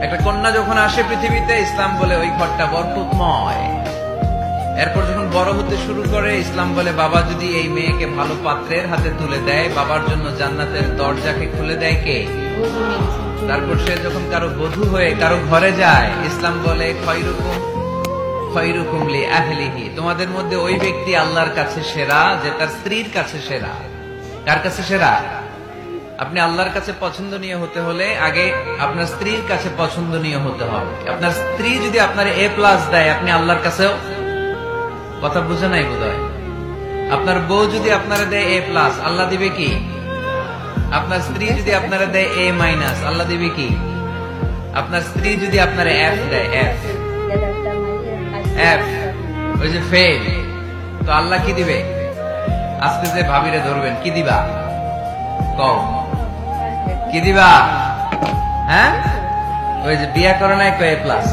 একটা কন্যা যখন আসে পৃথিবীতে, ইসলাম বলে ওই ঘরটা বরকতময়। এরপর যখন বড় হতে শুরু করে, ইসলাম বলে বাবা যদি এই মেয়েকে ভালো পাত্রের হাতে তুলে দেয়, বাবার জন্য জান্নাতের দরজাকে খুলে দেয় কে? তারপর সে যখন কারো বধূ হয়ে কারো ঘরে যায়, ইসলাম বলে খয়রুকুম লি আহলিহি, তোমাদের মধ্যে ওই ব্যক্তি আল্লাহর কাছে সেরা যে তার স্ত্রীর কাছে সেরা। কার কাছে সেরা? আপনি আল্লাহর কাছে পছন্দনীয় হতে হলে আগে আপনার স্ত্রীর কাছে পছন্দনীয় হতে হবে। আপনার স্ত্রী যদি আপনার A+ দেয়, আপনি আল্লাহর কাছেও, কথা বুঝে নাই বোধহয়। আপনার বউ যদি আপনারা দেয় A+, আল্লাহ দিবে কি? আপনার স্ত্রী যদি আপনারা দেয় A-, আল্লাহ দিবে কি? আপনার স্ত্রী যদি আপনারা F দেয়, F, ওই যে ফেল, তো আল্লাহ কি দিবে? আজকে যে ভাবিরে ধরবেন, কি দিবা? কও, কি দিবা? হ্যাঁ, ওই যে বিয়া করে নাই A+।